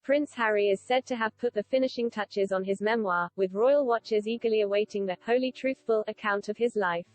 Prince Harry is said to have put the finishing touches on his memoir, with royal watchers eagerly awaiting the wholly truthful account of his life.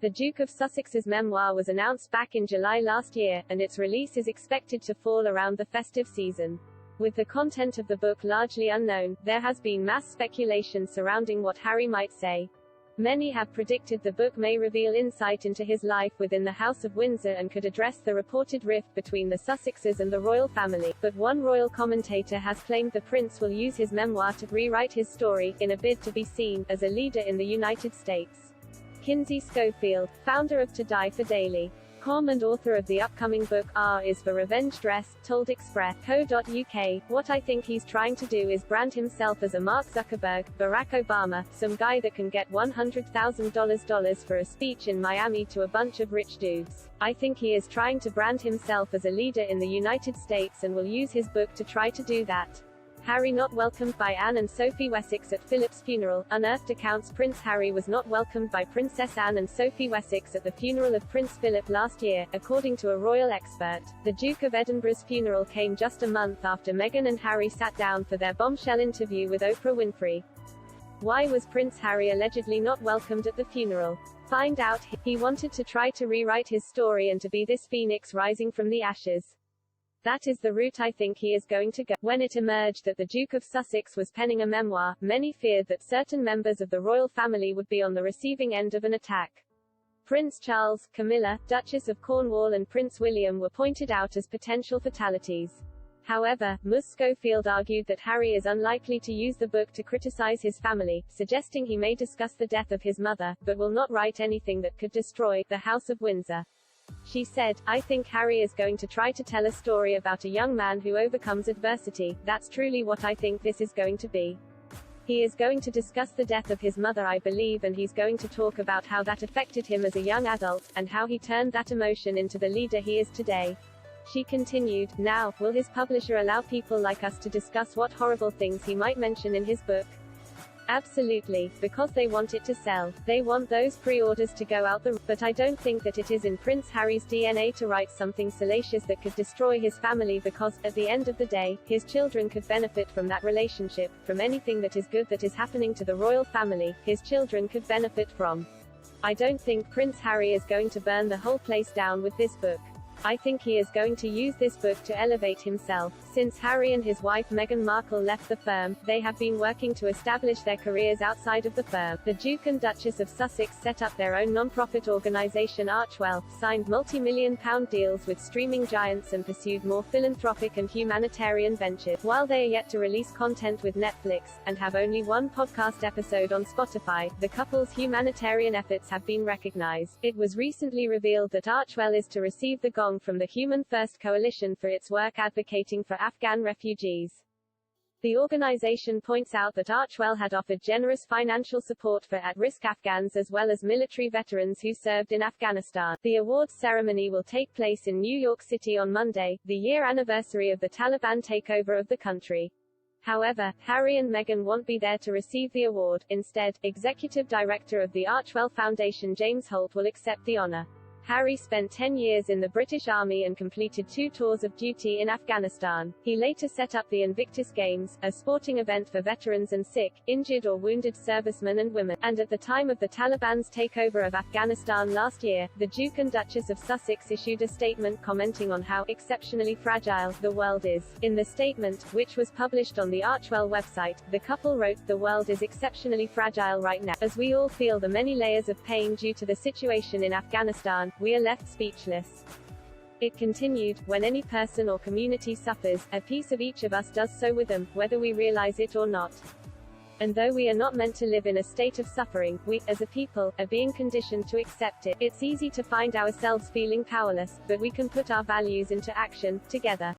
The Duke of Sussex's memoir was announced back in July last year, and its release is expected to fall around the festive season. With the content of the book largely unknown, there has been mass speculation surrounding what Harry might say. Many have predicted the book may reveal insight into his life within the House of Windsor and could address the reported rift between the Sussexes and the royal family, but one royal commentator has claimed the prince will use his memoir to rewrite his story, in a bid to be seen as a leader in the United States. Kinsey Schofield, founder of TodayForDaily.com and author of the upcoming book R is for Revenge Dress, told Express.co.uk, "What I think he's trying to do is brand himself as a Mark Zuckerberg, Barack Obama, some guy that can get $100,000 for a speech in Miami to a bunch of rich dudes. I think he is trying to brand himself as a leader in the United States and will use his book to try to do that." Harry not welcomed by Anne and Sophie Wessex at Philip's funeral. Unearthed accounts Prince Harry was not welcomed by Princess Anne and Sophie Wessex at the funeral of Prince Philip last year, according to a royal expert. The Duke of Edinburgh's funeral came just a month after Meghan and Harry sat down for their bombshell interview with Oprah Winfrey. Why was Prince Harry allegedly not welcomed at the funeral? Find out. He wanted to try to rewrite his story and to be this phoenix rising from the ashes. That is the route I think he is going to go. When it emerged that the Duke of Sussex was penning a memoir, many feared that certain members of the royal family would be on the receiving end of an attack. Prince Charles, Camilla, Duchess of Cornwall and Prince William were pointed out as potential fatalities. However, Ms. Schofield argued that Harry is unlikely to use the book to criticize his family, suggesting he may discuss the death of his mother, but will not write anything that could destroy the House of Windsor. She said, "I think Harry is going to try to tell a story about a young man who overcomes adversity. That's truly what I think this is going to be. He is going to discuss the death of his mother, I believe, and he's going to talk about how that affected him as a young adult, and how he turned that emotion into the leader he is today." She continued, "Now, will his publisher allow people like us to discuss what horrible things he might mention in his book?" Absolutely, because they want it to sell. They want those pre-orders to go out the. But I don't think that it is in Prince Harry's DNA to write something salacious that could destroy his family because, at the end of the day, his children could benefit from that relationship, from anything that is good that is happening to the royal family, his children could benefit from. I don't think Prince Harry is going to burn the whole place down with this book. I think he is going to use this book to elevate himself. Since Harry and his wife Meghan Markle left the firm, they have been working to establish their careers outside of the firm. The Duke and Duchess of Sussex set up their own non-profit organisation Archewell, signed multi-million-pound deals with streaming giants and pursued more philanthropic and humanitarian ventures. While they are yet to release content with Netflix, and have only one podcast episode on Spotify, the couple's humanitarian efforts have been recognised. It was recently revealed that Archewell is to receive the gong from the Human First Coalition for its work advocating for Afghan refugees. The organization points out that Archewell had offered generous financial support for at-risk Afghans as well as military veterans who served in Afghanistan. The awards ceremony will take place in New York City on Monday, the year anniversary of the Taliban takeover of the country. However, Harry and Meghan won't be there to receive the award. Instead, Executive Director of the Archewell Foundation James Holt will accept the honor. Harry spent 10 years in the British Army and completed 2 tours of duty in Afghanistan. He later set up the Invictus Games, a sporting event for veterans and sick, injured or wounded servicemen and women. And at the time of the Taliban's takeover of Afghanistan last year, the Duke and Duchess of Sussex issued a statement commenting on how exceptionally fragile the world is. In the statement, which was published on the Archewell website, the couple wrote, "The world is exceptionally fragile right now. As we all feel the many layers of pain due to the situation in Afghanistan, we are left speechless." It continued, "When any person or community suffers, a piece of each of us does so with them, whether we realize it or not. And though we are not meant to live in a state of suffering, we, as a people, are being conditioned to accept it. It's easy to find ourselves feeling powerless, but we can put our values into action, together."